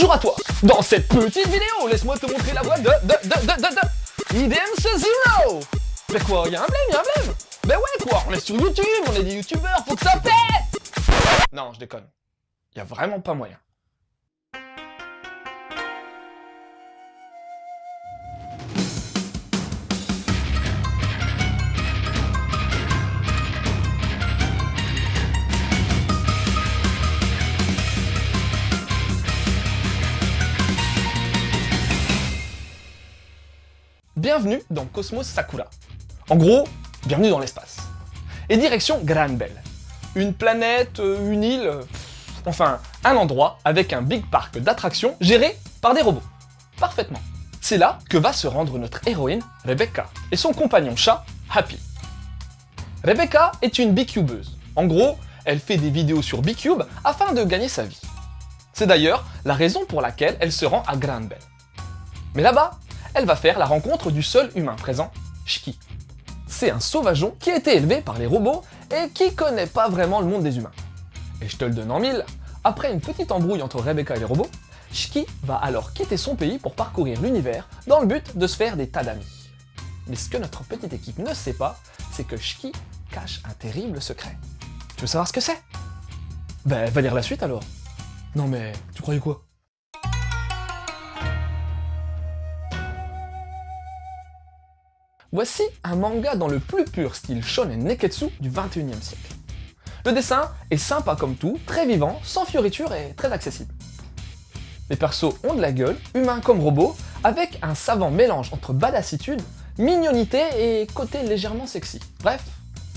Bonjour à toi. Dans cette petite vidéo, laisse-moi te montrer la voix de Idens Zero. Mais quoi, y'a un blême. Ben ouais quoi, on est sur YouTube, on est des youtubeurs, faut que ça pète. Non, je déconne. Y'a vraiment pas moyen. Bienvenue dans Cosmos Sakura. En gros, bienvenue dans l'espace. Et direction Granbell. Une planète, une île, enfin un endroit avec un big park d'attractions géré par des robots. Parfaitement. C'est là que va se rendre notre héroïne Rebecca et son compagnon chat Happy. Rebecca est une B-cubeuse. En gros, elle fait des vidéos sur B-cube afin de gagner sa vie. C'est d'ailleurs la raison pour laquelle elle se rend à Granbell. Mais là-bas, elle va faire la rencontre du seul humain présent, Shiki. C'est un sauvageon qui a été élevé par les robots et qui connaît pas vraiment le monde des humains. Et je te le donne en mille, après une petite embrouille entre Rebecca et les robots, Shiki va alors quitter son pays pour parcourir l'univers dans le but de se faire des tas d'amis. Mais ce que notre petite équipe ne sait pas, c'est que Shiki cache un terrible secret. Tu veux savoir ce que c'est? Ben, va lire la suite alors. Non mais, tu croyais quoi? Voici un manga dans le plus pur style shonen neketsu du 21e siècle. Le dessin est sympa comme tout, très vivant, sans fioritures et très accessible. Les persos ont de la gueule, humains comme robots, avec un savant mélange entre badassitude, mignonité et côté légèrement sexy. Bref,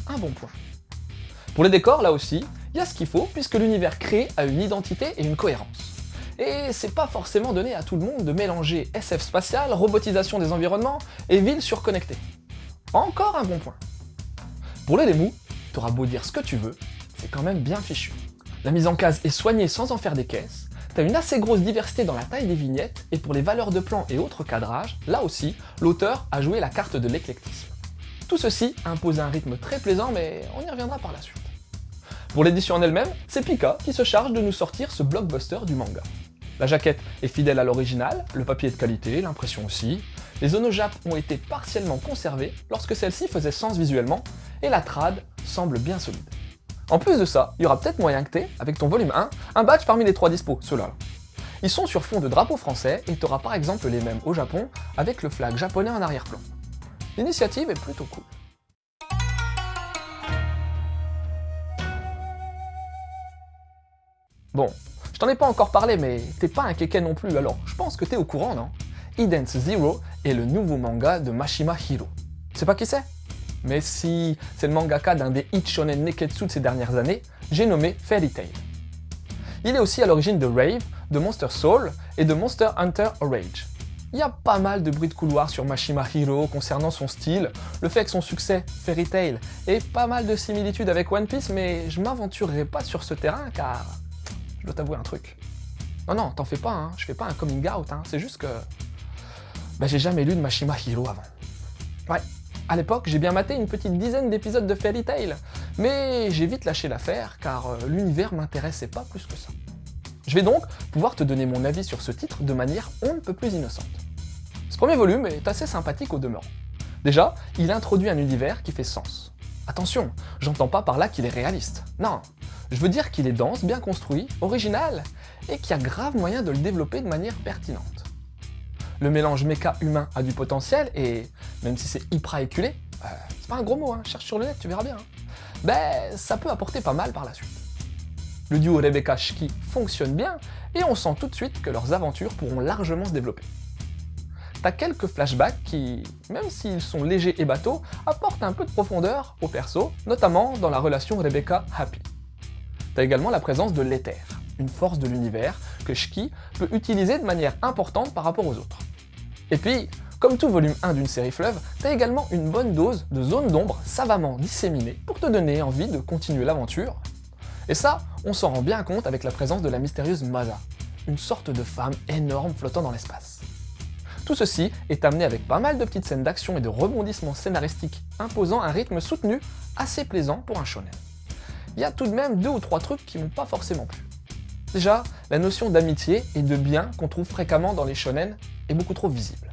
un bon point. Pour les décors, là aussi, il y a ce qu'il faut puisque l'univers créé a une identité et une cohérence. Et c'est pas forcément donné à tout le monde de mélanger SF spatial, robotisation des environnements et villes surconnectées. Encore un bon point. Pour les démos, t'auras beau dire ce que tu veux, c'est quand même bien fichu. La mise en case est soignée sans en faire des caisses, t'as une assez grosse diversité dans la taille des vignettes, et pour les valeurs de plan et autres cadrages, là aussi, l'auteur a joué la carte de l'éclectisme. Tout ceci impose un rythme très plaisant, mais on y reviendra par la suite. Pour l'édition en elle-même, c'est Pika qui se charge de nous sortir ce blockbuster du manga. La jaquette est fidèle à l'original, le papier est de qualité, l'impression aussi. Les onojap ont été partiellement conservés lorsque celle-ci faisait sens visuellement, et la trad semble bien solide. En plus de ça, il y aura peut-être moyen que t'aies, avec ton volume 1, un badge parmi les 3 dispos, ceux-là. Ils sont sur fond de drapeau français, et t'auras par exemple les mêmes au Japon, avec le flag japonais en arrière-plan. L'initiative est plutôt cool. Bon, je t'en ai pas encore parlé, mais t'es pas un kéké non plus, alors je pense que t'es au courant, non? Idens Zero est le nouveau manga de Mashima Hiro. Tu sais pas qui c'est? Mais si, c'est le mangaka d'un des hits shonen neketsu de ces dernières années, j'ai nommé Fairy Tail. Il est aussi à l'origine de Rave, de Monster Soul et de Monster Hunter Rage. Il y a pas mal de bruit de couloir sur Mashima Hiro concernant son style, le fait que son succès, Fairy Tail, ait pas mal de similitudes avec One Piece, mais je m'aventurerai pas sur ce terrain car je dois t'avouer un truc. Non, t'en fais pas, hein, je fais pas un coming out, hein, c'est juste que... j'ai jamais lu de Mashima Hiro avant. Ouais, à l'époque, j'ai bien maté une petite dizaine d'épisodes de Fairy Tail, mais j'ai vite lâché l'affaire car l'univers m'intéressait pas plus que ça. Je vais donc pouvoir te donner mon avis sur ce titre de manière on ne peut plus innocente. Ce premier volume est assez sympathique au demeurant. Déjà, il introduit un univers qui fait sens. Attention, j'entends pas par là qu'il est réaliste. Non, je veux dire qu'il est dense, bien construit, original, et qu'il y a grave moyen de le développer de manière pertinente. Le mélange méca-humain a du potentiel, et même si c'est hyper éculé, c'est pas un gros mot, hein, cherche sur le net, tu verras bien. Ça peut apporter pas mal par la suite. Le duo Rebecca-Shiki fonctionne bien, et on sent tout de suite que leurs aventures pourront largement se développer. T'as quelques flashbacks qui, même s'ils sont légers et bateaux, apportent un peu de profondeur au perso, notamment dans la relation Rebecca-Happy. T'as également la présence de l'éther, une force de l'univers que Shiki peut utiliser de manière importante par rapport aux autres. Et puis, comme tout volume 1 d'une série fleuve, t'as également une bonne dose de zones d'ombre savamment disséminées pour te donner envie de continuer l'aventure. Et ça, on s'en rend bien compte avec la présence de la mystérieuse Masa, une sorte de femme énorme flottant dans l'espace. Tout ceci est amené avec pas mal de petites scènes d'action et de rebondissements scénaristiques imposant un rythme soutenu assez plaisant pour un shonen. Il y a tout de même 2 ou 3 trucs qui m'ont pas forcément plu. Déjà, la notion d'amitié et de bien qu'on trouve fréquemment dans les shonen est beaucoup trop visible.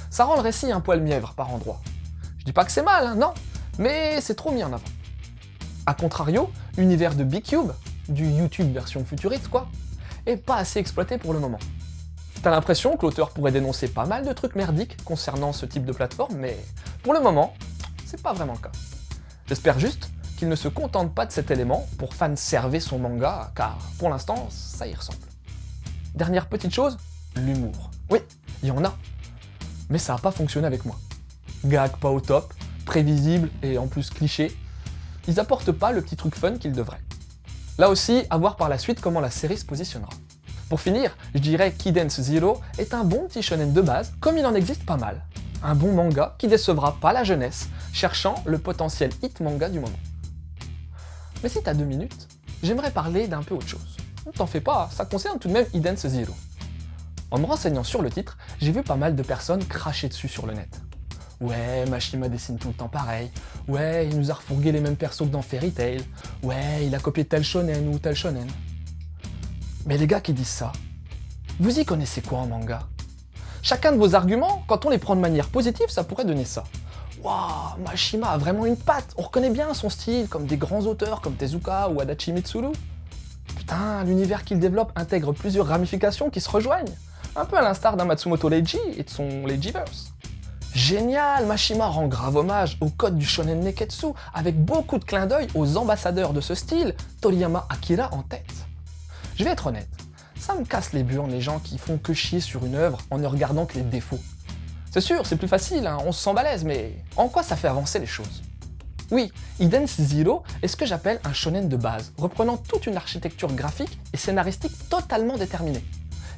Ça rend le récit un poil mièvre par endroits. Je dis pas que c'est mal, hein, non, mais c'est trop mis en avant. A contrario, l'univers de B-Cube, du YouTube version futuriste quoi, est pas assez exploité pour le moment. T'as l'impression que l'auteur pourrait dénoncer pas mal de trucs merdiques concernant ce type de plateforme, mais pour le moment, c'est pas vraiment le cas. J'espère juste qu'il ne se contente pas de cet élément pour fanserver son manga, car pour l'instant, ça y ressemble. Dernière petite chose, l'humour. Oui, il y en a, mais ça n'a pas fonctionné avec moi. Gag pas au top, prévisible et en plus cliché, ils apportent pas le petit truc fun qu'ils devraient. Là aussi, à voir par la suite comment la série se positionnera. Pour finir, je dirais qu'Idance Zero est un bon petit shonen de base, comme il en existe pas mal. Un bon manga qui décevra pas la jeunesse, cherchant le potentiel hit manga du moment. Mais si t'as 2 minutes, j'aimerais parler d'un peu autre chose. T'en fais pas, ça concerne tout de même Idance Zero. En me renseignant sur le titre, j'ai vu pas mal de personnes cracher dessus sur le net. Ouais, Mashima dessine tout le temps pareil. Ouais, il nous a refourgué les mêmes persos que dans Fairy Tail. Ouais, il a copié tel shonen ou tel shonen. Mais les gars qui disent ça, vous y connaissez quoi en manga? Chacun de vos arguments, quand on les prend de manière positive, ça pourrait donner ça. Waouh, Mashima a vraiment une patte, on reconnaît bien son style, comme des grands auteurs comme Tezuka ou Adachi Mitsuru. Putain, l'univers qu'il développe intègre plusieurs ramifications qui se rejoignent, un peu à l'instar d'un Matsumoto Leiji et de son Leijiverse. Génial, Mashima rend grave hommage au code du shonen neketsu, avec beaucoup de clins d'œil aux ambassadeurs de ce style, Toriyama Akira en tête. Je vais être honnête, ça me casse les burnes les gens qui font que chier sur une œuvre en ne regardant que les défauts. C'est sûr, c'est plus facile, hein, on se sent balèze, mais en quoi ça fait avancer les choses? Oui, Idance Zero est ce que j'appelle un shonen de base, reprenant toute une architecture graphique et scénaristique totalement déterminée.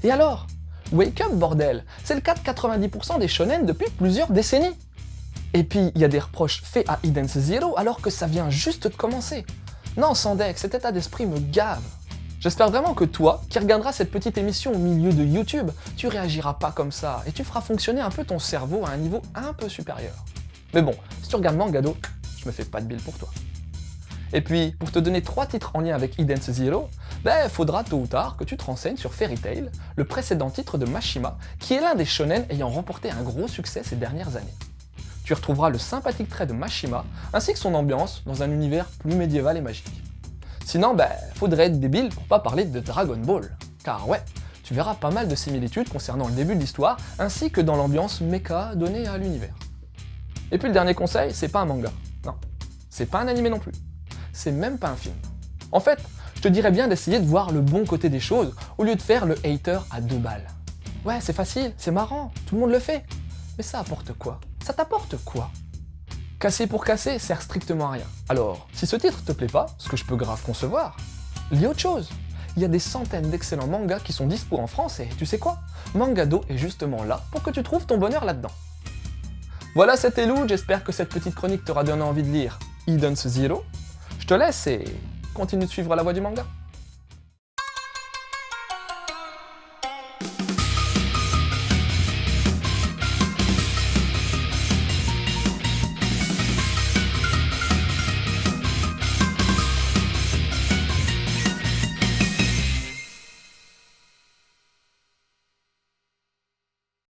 Et alors? Wake up bordel, c'est le cas de 90% des shonen depuis plusieurs décennies. Et puis, il y a des reproches faits à Idance Zero alors que ça vient juste de commencer. Non, Sandek, cet état d'esprit me gave. J'espère vraiment que toi, qui regarderas cette petite émission au milieu de YouTube, tu réagiras pas comme ça et tu feras fonctionner un peu ton cerveau à un niveau un peu supérieur. Mais bon, si tu regardes Mangado, je me fais pas de bile pour toi. Et puis, pour te donner 3 titres en lien avec Idance Zero, faudra tôt ou tard que tu te renseignes sur Fairy Tail, le précédent titre de Mashima, qui est l'un des shonen ayant remporté un gros succès ces dernières années. Tu retrouveras le sympathique trait de Mashima, ainsi que son ambiance dans un univers plus médiéval et magique. Sinon, faudrait être débile pour pas parler de Dragon Ball. Car ouais, tu verras pas mal de similitudes concernant le début de l'histoire, ainsi que dans l'ambiance mecha donnée à l'univers. Et puis le dernier conseil, c'est pas un manga. Non, c'est pas un animé non plus. C'est même pas un film. En fait, je te dirais bien d'essayer de voir le bon côté des choses, au lieu de faire le hater à 2 balles. Ouais, c'est facile, c'est marrant, tout le monde le fait. Mais ça apporte quoi? Ça t'apporte quoi? Casser pour casser sert strictement à rien. Alors, si ce titre te plaît pas, ce que je peux grave concevoir, lis autre chose. Il y a des centaines d'excellents mangas qui sont dispo en France et tu sais quoi? Mangado est justement là pour que tu trouves ton bonheur là-dedans. Voilà, c'était Lou, j'espère que cette petite chronique t'aura donné envie de lire Idance Zero. Je te laisse et continue de suivre la voie du manga.